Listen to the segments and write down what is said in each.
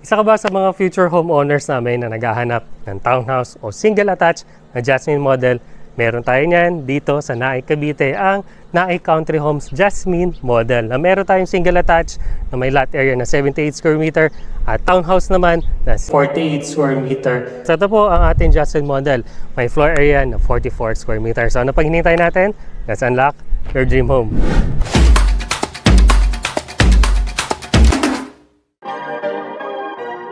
Isa ka ba sa mga future homeowners namin na naghahanap ng townhouse o single attached na Jasmine model? Meron tayo niyan dito sa Naik, Cavite, ang Naik Country Homes Jasmine model. Na meron tayong single attached na may lot area na 78 square meter at townhouse naman na 48 square meter. So ito po ang ating Jasmine model. May floor area na 44 square meter. So ano pang hinihintay natin? Let's unlock your dream home.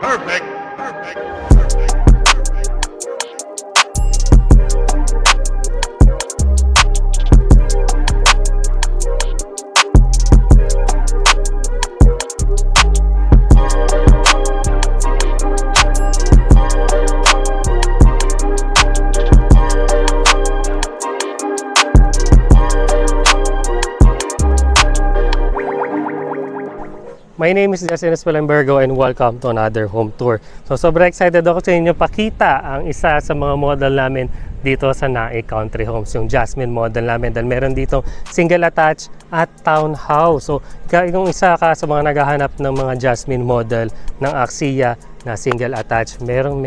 Perfect. My name is Justin Espelenbergo and welcome to another home tour. So sobrang excited ako sa inyo pakita ang isa sa mga model namin dito sa Naik Country Homes, yung Jasmine model namin. Dahil meron dito single attached at townhouse. So kung isa ka sa mga naghahanap ng mga Jasmine model ng Axia na single attached, meron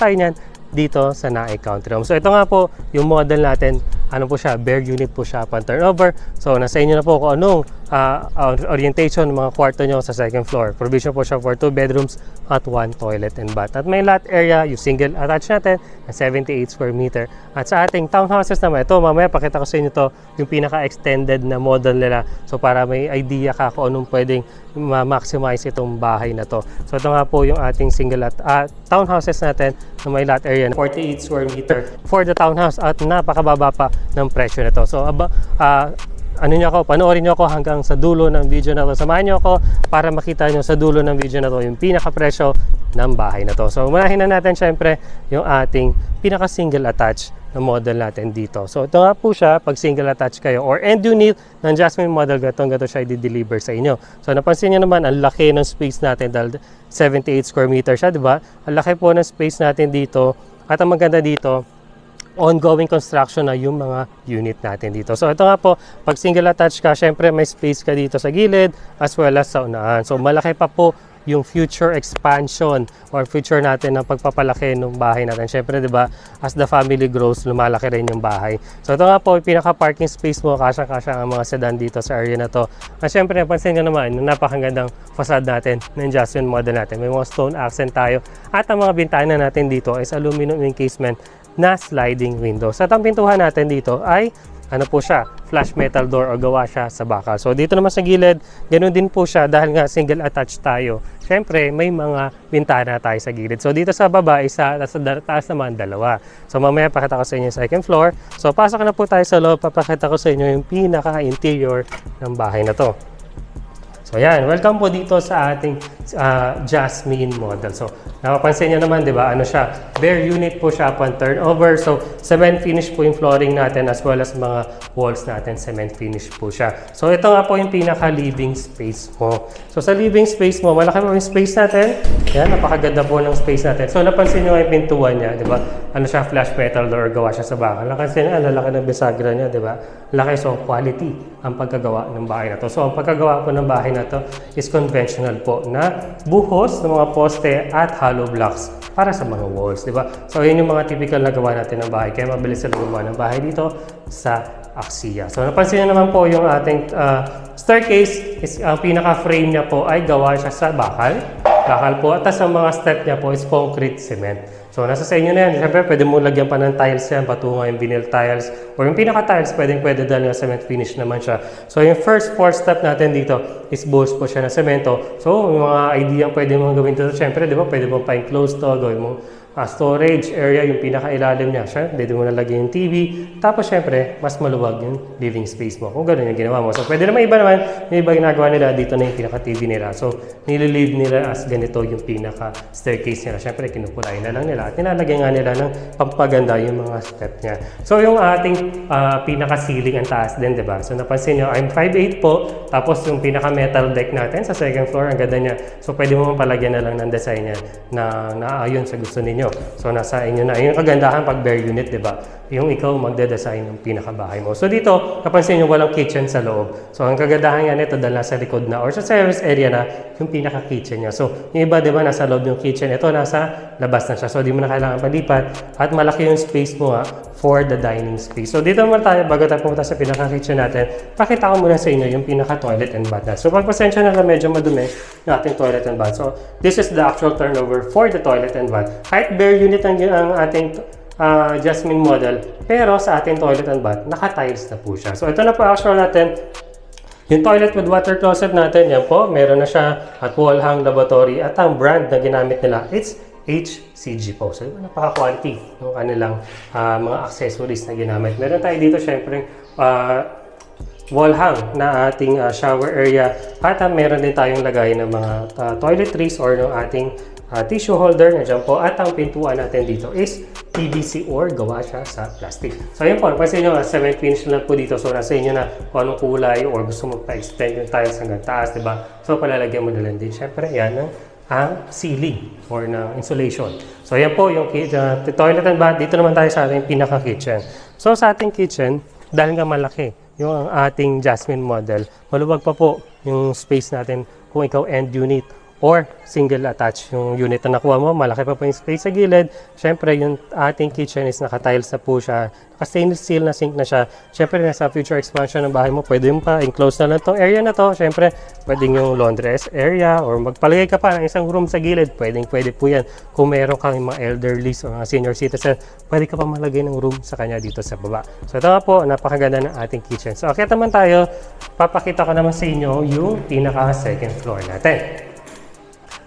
tayo niyan dito sa Naik Country Homes. So ito nga po yung model natin. Ano po siya? Bare unit po siya upon turnover. So nasa inyo na po kung anong orientation ng mga kwarto nyo sa second floor. Provision po siya for 2 bedrooms at 1 toilet and bath. At may lot area, yung single attached natin na 78 square meter. At sa ating townhouses naman, ito mamaya pakita ko sa inyo to yung pinaka-extended na model nila. So para may idea ka kung anong pwedeng ma-maximize itong bahay na to. So ito nga po yung ating single townhouses natin na may lot area na 48 square meter for the townhouse at napakababa pa ng presyo nito. So panoorin nyo ako hanggang sa dulo ng video na to. Samahan nyo ako para makita nyo sa dulo ng video na to yung pinaka-presyo ng bahay na to. So unahin na natin syempre yung ating pinaka-single attached na model natin dito. So ito nga po siya, pag single attached kayo or end unit ng Jasmine model, gato siya i-deliver sa inyo. So napansin nyo naman, ang laki ng space natin dahil 78 square meter siya, di ba? Ang laki po ng space natin dito at ang maganda dito, ongoing construction na yung mga unit natin dito. So ito nga po, pag single attached ka, syempre may space ka dito sa gilid as well as sa unahan. So malaki pa po yung future expansion or future natin ng pagpapalaki ng bahay natin. Syempre, di ba, as the family grows, lumalaki rin yung bahay. So ito nga po, yung pinaka-parking space mo, kasya-kasya ang mga sedan dito sa area na to. At syempre, napansin nyo naman, napakagandang facade natin ng Jasmine model natin. May mga stone accent tayo. At ang mga bintana natin dito is aluminum encasement na sliding windows. At ang pintuhan natin dito ay ano po siya, flash metal door o gawa siya sa bakal. So dito naman sa gilid, ganoon din po siya dahil nga single attached tayo. Siyempre, may mga bintana tayo sa gilid. So dito sa baba, isa, sa taas naman, dalawa. So mamaya pakita ko sa inyo yung second floor. So pasok na po tayo sa loob, papakita ko sa inyo yung pinaka-interior ng bahay na to. So yan, welcome po dito sa ating Jasmine model. So napapansin nyo naman, di ba, ano siya, bare unit po siya upon turnover. So cement finish po yung flooring natin as well as mga walls natin, cement finish po siya. So ito nga po yung pinaka living space mo. So sa living space mo, malaki po yung space natin. Yan, napakaganda po ng space natin. So napansin nyo yung pintuan niya, di ba, ano siya, flash metal door, gawa siya sa bakal. Napansin nyo, lalaki ng bisagra niya, di ba, laki. So quality ang pagkagawa ng bahay na to. So ang pagkagawa po ng bahay na to is conventional po na buhos ng mga poste at hollow blocks para sa mga walls, di ba? So yun yung mga typical na gawa natin ng bahay, kaya mabilis na gumawa ng bahay dito sa Axia. So napansin nyo naman po yung ating staircase is ang pinaka-frame niya po ay gawa siya sa bakal po, at ang mga step niya po is concrete cement. So nasa sa inyo na yan. Siyempre pwede mo lagyan pa ng tiles yan, patungo yung vinyl tiles or yung pinaka-tiles, pwede dahil yung cement finish naman siya. So yung first 4 step natin dito is buhos po siya ng semento. So yung mga idea pwede mong gawin dito, siyempre, di ba, pwede mong pa-enclose to, gawin mo storage area, yung pinaka-ilalim niya. Siyempre, pwede mo nalagyan yung TV. Tapos, siyempre, mas maluwag yung living space mo. Kung gano'n yung ginawa mo. So, pwede naman iba naman. Yung iba ginagawa nila, dito na yung pinaka-TV nila. So, nililive nila as ganito yung pinaka-staircase nila. Siyempre, kinukulayin na lang nila. At nilalagyan nga nila ng pampaganda yung mga step niya. So, yung ating pinaka-ceiling ang taas din, diba? So, napansin nyo, I'm 5'8" po. Tapos, yung pinaka-metal deck natin sa second floor, ang ganda niya. So, pwede mo palagyan na lang ng design niya na naayon sa gusto ninyo. So nasa inyo na. Yung kagandahan pag bare unit, 'di ba? yung ikaw magde-design ng pinakabahay mo. So dito, napansin nyo walang kitchen sa loob. So ang kagandahan nga nito dahil nasa likod na or sa service area na yung pinaka-kitchen niya. So yung iba, di ba, nasa loob yung kitchen. Ito, nasa labas na siya. So di mo na kailangan palipat at malaki yung space mo for the dining space. So dito naman tayo, bago tayo pumunta sa pinaka-kitchen natin, pakita ko muna sa inyo yung pinaka-toilet and bath na. So pagpasensya na medyo madumi yung ating toilet and bath. So this is the actual turnover for the toilet and bath. Kahit bare unit ang ating Jasmine model, pero sa ating toilet and bath, naka-tiles na po siya. So ito na po actual natin, yung toilet with water closet natin, yan po, meron na siya at wall hang lavatory at ang brand na ginamit nila, it's HCG po. So napaka-quality ng kanilang mga accessories na ginamit. Meron tayo dito syempre wall hang na ating shower area at meron din tayong lagay ng mga toiletries or ng ating tissue holder na dyan po at ang pintuan natin dito is PVC or gawa siya sa plastic. So ayun po, napansin nyo, cement finish lang po dito. So nasa inyo na kung anong kulay or gusto mo pa-extend yung tiles hanggang taas, diba? So palalagyan mo na lang din. Siyempre, yan ang ceiling or ng insulation. So ayan po yung toilet and bath. Dito naman tayo sa ating pinaka-kitchen. So sa ating kitchen, dahil nga malaki yung ating Jasmine model, maluwag pa po yung space natin kung ikaw end unit or single attach yung unit na nakuha mo, malaki pa po yung space sa gilid. Siyempre, yung ating kitchen is naka-tiles na po siya. Naka-stainless steel na sink na siya. Siyempre, nasa future expansion ng bahay mo, pwede mo pa enclose na lang itong area na to. Siyempre, pwedeng yung laundress area or magpalagay ka pa ng isang room sa gilid. Pwede po yan. Kung meron kang mga elderlies o mga senior citizen, pwede ka pa malagay ng room sa kanya dito sa baba. So, ito nga po, napakaganda ng ating kitchen. So, okay naman tayo. Papakita ko naman sa inyo yung pinaka-second floor natin.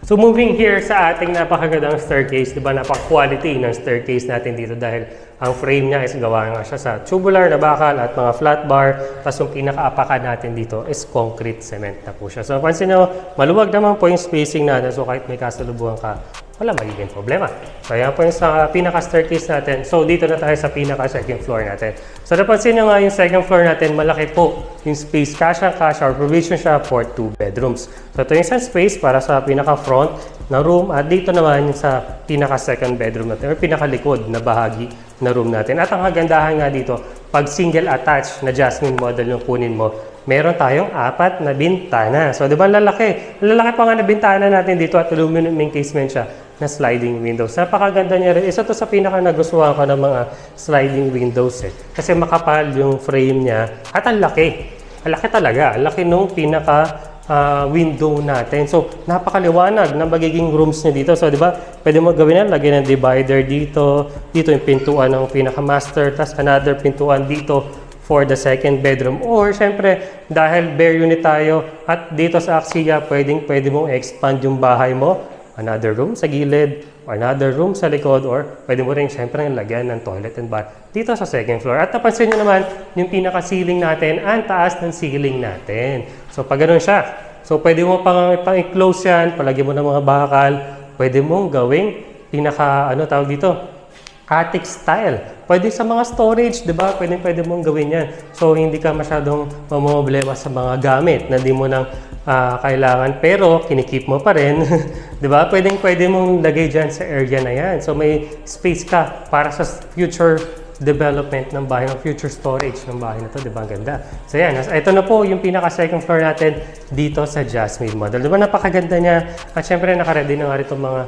So moving here sa ating napakagandang staircase, di ba, napaka-quality ng staircase natin dito dahil ang frame niya is gawa nga siya sa tubular na bakal at mga flat bar. Tapos yung pinaka-apakan natin dito is concrete cement na po siya. So pansin nyo, maluwag naman po yung spacing natin. So kahit may kasalubungan ka, wala magiging problema. So ayan po yung sa pinaka-staircase natin. So dito na tayo sa pinaka-second floor natin. So napansin nyo nga yung second floor natin, malaki po yung space. Kasha or provision siya for 2 bedrooms. So ito yung isang space para sa pinaka-front na room. At dito naman yung sa pinaka-second bedroom natin or pinaka-likod na bahagi na room natin. At ang kagandahan nga dito, pag single attached na Jasmine model yung kunin mo, meron tayong 4 na bintana. So, di ba lalaki? Lalaki pa nga na bintana natin dito at aluminum encasement siya na sliding windows. Napakaganda niya rin. Isa to sa pinaka nagustuhan ko ng mga sliding windows Kasi makapal yung frame niya at ang laki. Ang laki talaga. Ang laki nung pinaka window natin. So, napakaliwanag na magiging rooms niya dito. So, di ba? Pwede mo gawin yan. Lagyan ng divider dito. Dito yung pintuan ng pinaka-master. Tapos another pintuan dito for the second bedroom. Or, syempre, dahil bare unit tayo at dito sa Axia, pwede mong expand yung bahay mo. Another room sa gilid, or another room sa likod, or pwede mo rin syempre lagyan ng toilet and bath dito sa second floor. At napansin nyo naman, yung pinaka-ceiling natin, ang taas ng ceiling natin. So, pag ganun siya, so pwede mo pang-enclose yan, palagyan mo ng mga bakal, pwede mong gawing tawag dito, attic style. Pwede sa mga storage, di ba? Pwede mong gawin yan. So, hindi ka masyadong mamumblema sa mga gamit na di mo nang kailangan, pero kinikip mo pa rin. Di ba? Pwede mong lagay dyan sa area na yan. So, may space ka para sa future development ng bahay, ng future storage ng bahay na to. Di ba? Ganda. So, yan. Ito na po yung pinaka-second floor natin dito sa Jasmine model. Di ba? Napakaganda niya. At syempre, nakaready na nga rin itong mga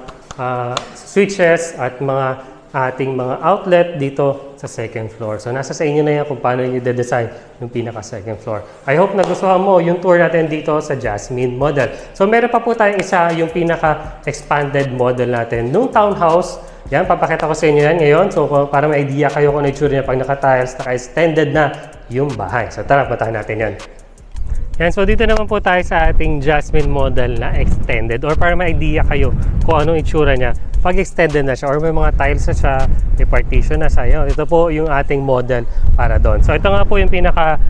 switches at mga ating mga outlet dito sa second floor. So, nasa sa inyo na yan kung paano nyo de-design yung pinaka-second floor. I hope nagustuhan mo yung tour natin dito sa Jasmine model. So, meron pa po tayong isa, yung pinaka-expanded model natin. Nung townhouse, yan, papakita ko sa inyo yan ngayon. So, para may idea kayo kung ano yung tsura niya pag naka-tiles, naka-extended na yung bahay. So, tara, puntahan natin yan. Yan, so dito naman po tayo sa ating Jasmine model na extended or para may idea kayo kung anong itsura niya pag extended na siya or may mga tiles na siya, may partition na siya. Ito po yung ating model para doon. So ito nga po yung pinaka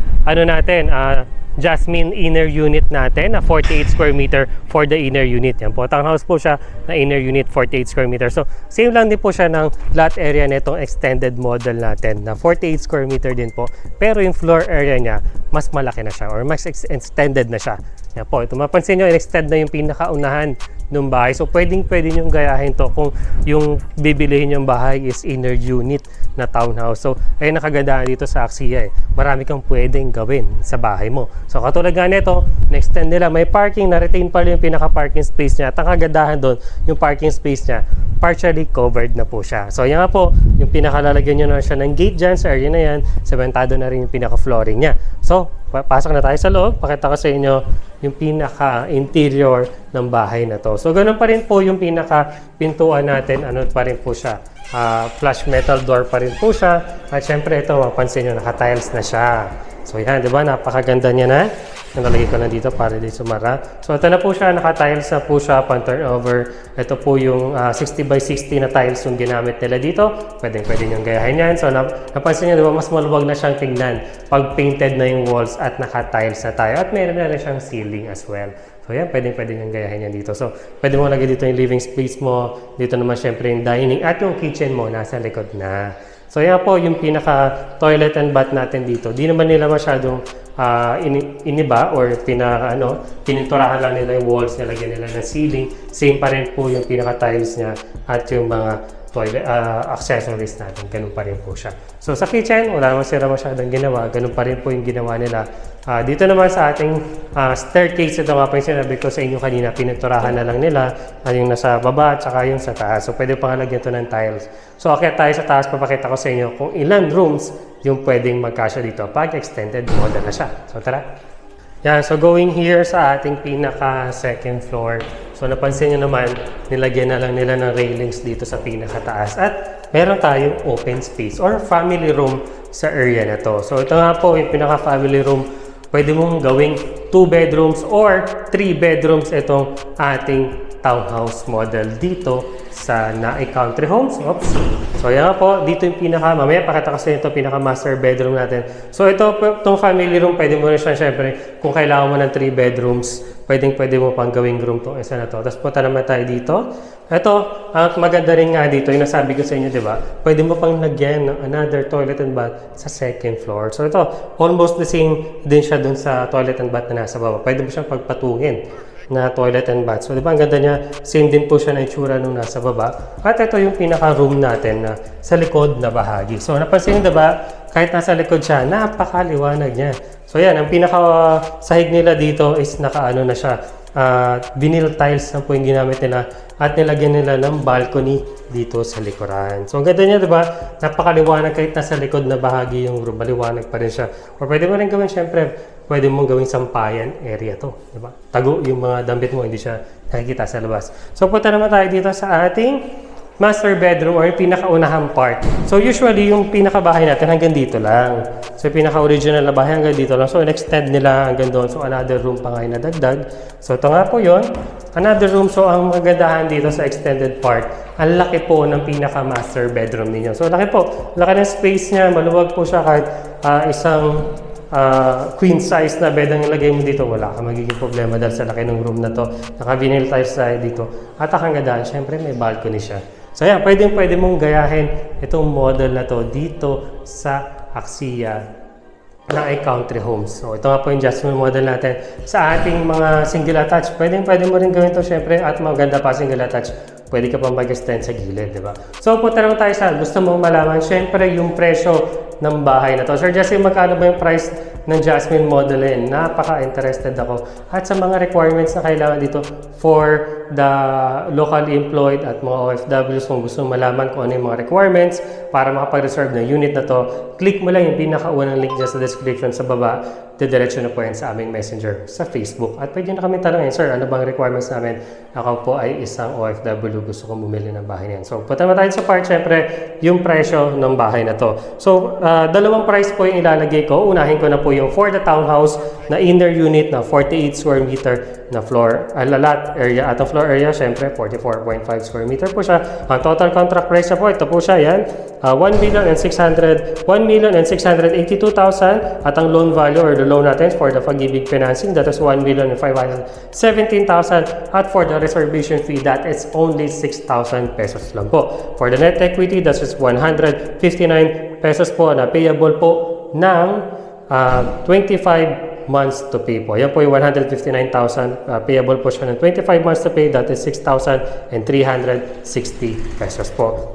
Jasmine inner unit natin na 48 square meter for the inner unit. Yan po, townhouse po siya na inner unit 48 square meter. So same lang din po siya ng lot area nitong extended model natin na 48 square meter din po. Pero yung floor area niya mas malaki na siya or mas extended na siya Yan po, ito mapansin nyo, in-extend na yung pinakaunahan ng bahay. So, pwede nyo gayahin to kung yung bibilihin yung bahay is inner unit na townhouse. So, ayun nakagandahan dito sa Axia eh. Marami kang pwedeng gawin sa bahay mo. So, katulad nga nito, na-extend nila, may parking, na-retain pala yung pinaka-parking space niya. At ang kagandahan doon, yung parking space niya, partially covered na po siya. So, yan nga po, yung pinakalalagyan nyo na siya ng gate dyan sa area na yan, sementado na rin yung pinaka-flooring niya. So, pasok na tayo sa loob. Pakita ko sa inyo yung pinaka-interior ng bahay na to. So, ganun pa rin po yung pinaka-pintuan natin. Ano pa rin po siya? Flush metal door pa rin po siya. At syempre ito, mapansin nyo, naka-tiles na siya. So, yan, di ba? Napakaganda niya na. Nalagay ko lang dito para di sumara. So, ito na po siya. Naka-tiles na po siya. Pan-turnover. Ito po yung 60 by 60 na tiles yung ginamit nila dito. Pwede nyo gayahin yan. So, napansin nyo, di ba? Mas maluwag na siyang tingnan pag painted na yung walls at naka-tiles na tayo. At meron na rin siyang ceiling as well. So, yan. Pwede nyo gayahin yan dito. So, pwede mo lagay dito yung living space mo. Dito naman syempre yung dining. At yung kitchen mo nasa likod na. So, yan po yung pinaka-toilet and bath natin dito. Di naman nila masyadong iniba or pininturahan lang nila yung walls, nilagyan nila ng ceiling. Same pa rin po yung pinaka-tiles niya at yung mga toilet accessories natin. Ganun pa rin po siya. So, sa kitchen, wala naman sila masyadong ginawa. Ganun pa rin po yung ginawa nila. Dito naman sa ating staircase, ito nga pa yung sinabi ko sa inyo kanina, pininturahan na lang nila yung nasa baba at saka yung sa taas. So, pwede pa lagyan ito ng tiles. So, okay tayo sa taas, papakita ko sa inyo kung ilan rooms yung pwedeng magkasya dito pag extended model na siya. So, tara! Yan, so going here sa ating pinaka second floor. So, napansin nyo naman, nilagyan na lang nila ng railings dito sa pinakataas. At meron tayong open space or family room sa area na to. So, ito nga po yung pinaka family room. Pwede mong gawing 2 bedrooms or 3 bedrooms itong ating townhouse model dito sa Naik Country Homes. Oops. So, yan po. Dito yung mamaya pakita kasi ito pinaka-master bedroom natin. So, itong family room, pwede mo rin siya, syempre, kung kailangan mo ng 3 bedrooms, pwede mo pang gawing room itong isa na to. Tapos, punta naman tayo dito. Ito, ang maganda rin nga dito, yung nasabi ko sa inyo, di ba? Pwede mo pang lagyan ng another toilet and bath sa second floor. So, ito, almost the same din siya dun sa toilet and bath na nasa baba. Pwede mo siyang pagpatungin na toilet and bath. So, di ba, ang ganda niya, same din po siya na itsura nung nasa baba. At ito yung pinaka-room natin na sa likod na bahagi. So, napansin nyo, di ba, kahit nasa likod siya, napakaliwanag niya. So, yan, ang pinaka-sahig nila dito is naka-ano na siya, vinyl tiles na po yung ginamit nila at nilagyan nila ng balcony dito sa likuran. So, ang ganda niya, di ba? Napakaliwanag kahit nasa likod na bahagi yung room. Maliwanag pa rin siya. O pwede mo rin gawin, syempre, pwede mong gawing sampayan area to. Di ba? Tago yung mga damit mo, hindi siya nakikita sa labas. So, punta naman tayo dito sa ating master bedroom or yung pinakaunahang part. So, usually, yung pinakabahay natin hanggang dito lang. So, yung pinaka-original na bahay hanggang dito lang. So, in-extend nila hanggang doon. So, another room pa nga yung nadagdag. So, ito nga po yun. Another room. So, ang magandahan dito sa extended part, ang laki po ng pinaka-master bedroom ninyo. So, laki po. Laki ng space niya. Maluwag po siya kahit isang queen size na bed ang ilagay mo dito. Wala ka magiging problema dahil sa laki ng room na to. Naka-vinyl tiles tayo dito. At ang kagandahan, syempre may balcony siya. So, yan. Pwede mong gayahin itong model na to dito sa Axia Naik Country Homes. So, ito nga po yung Jasmine model natin. Sa ating mga single attach, pwede mo rin gawin to syempre at maganda pa single attach. Pwede ka pang mag-extend sa gilid, di ba? So, punta naman tayo sa gusto mong malaman, syempre yung presyo ng bahay na to. Sir Jasmine, magkano ba yung price ng Jasmine model yan? Napaka-interested ako. At sa mga requirements na kailangan dito for the locally employed at mga OFWs, kung gusto malaman kung ano yung mga requirements para makapag-reserve ng unit na to, click mo lang yung pinakaunang link dyan sa description sa baba. Didiretso na po yan sa aming messenger sa Facebook. At pwede na kami tanongin, sir, ano bang requirements namin? Ako po ay isang OFW, gusto kong bumili ng bahay niyan. So, punta naman tayo sa part, syempre, yung presyo ng bahay na to. So, dalawang price po yung ilalagay ko. Unahin ko na po yung for the townhouse na inner unit na 48 square meter na floor, lot area. At ang floor area, syempre, 44.5 square meter po siya. Ang total contract price na po, ito po siya, yan. 1,682,000 at ang loan value or the loan natin for the Pag-ibig financing, that is 1,517,000 at for the reservation fee, that is only 6,000 pesos lang po. For the net equity, that is 159 pesos po na payable po ng 25 months to pay po. Yan po yung 159,000. Payable po siya ng 25 months to pay. That is 6,360 pesos po.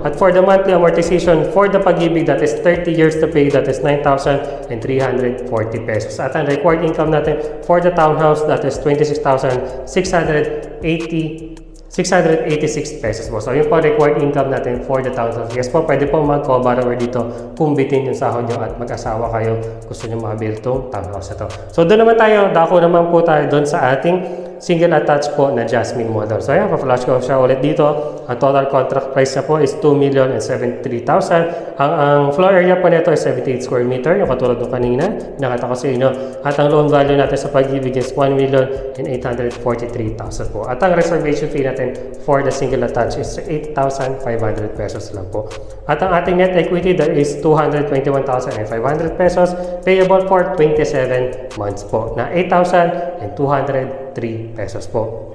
At for the monthly amortization for the Pag-ibig, that is 30 years to pay. That is 9,340 pesos. At ang required income natin for the townhouse, that is 26,686 pesos po. So, yun po required income natin for the townhouse. Yes po, pwede po mag-co-borrower dito kung bitin yung sahod nyo at mag-asawa kayo, gusto nyo makabuild itong townhouse na to. So, doon naman tayo, dako naman po tayo doon sa ating single attached po na Jasmine model. So, ayan, pa-flash ko siya ulit dito. Ang total contract price niya po is 2,073,000. Ang floor area po nito is 78 square meter, yung katulad ng kanina, nakita ko sa inyo. At ang loan value natin sa Pag-ibig is 1,843,000 po. At ang reservation fee natin for the single attached is 8,500 pesos lang po. At ang ating net equity, there is 221,500 pesos, payable for 27 months po, na 8,203 pesos po.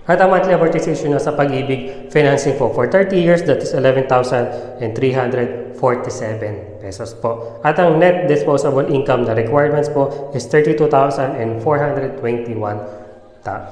At ang monthly amortization na sa Pag-ibig financing po for 30 years, that is 11,347 pesos po. At ang net disposable income na requirements po is 32,421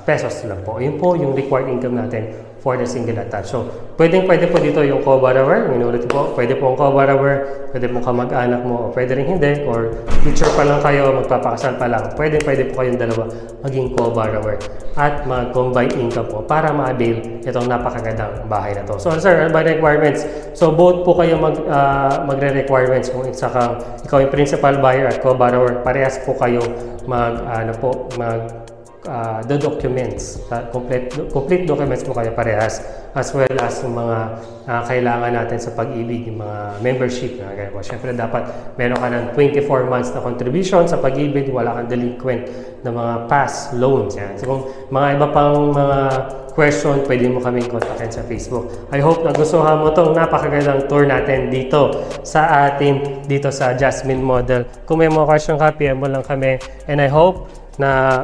pesos lang po. Yun po yung required income natin for the single attached. So, pwede po dito yung co-borrower. Inulit po, pwede po ang co-borrower, pwede po kamag-anak mo, o pwede rin hindi, or future pa lang kayo, magpapakasal pa lang. Pwede po kayong dalawa maging co-borrower at mag-combine income po para ma-avail itong napakagandang bahay na to. So, sir, ano ba requirements? So, both po kayo magre-requirements kung ikaw yung principal buyer at co-borrower, parehas po kayo the documents, complete documents po kayo parehas, as well as yung mga kailangan natin sa Pag-ibig, yung mga membership na ganyan po. Siyempre dapat meron ka ng 24 months na contribution sa Pag-ibig, wala kang delinquent na mga past loans. Yan. So kung mga iba pang mga question, pwede mo kaming kontakin sa Facebook. I hope nagustuhan mo itong napakagandang tour natin dito sa Jasmine model. Kung may mga question ka, PM mo lang kami, and I hope na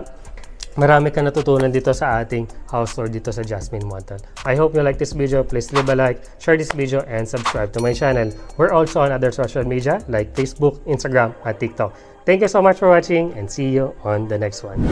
marami ka natutunan dito sa ating house tour dito sa Jasmine model. I hope you like this video. Please leave a like, share this video, and subscribe to my channel. We're also on other social media like Facebook, Instagram, at TikTok. Thank you so much for watching, and see you on the next one.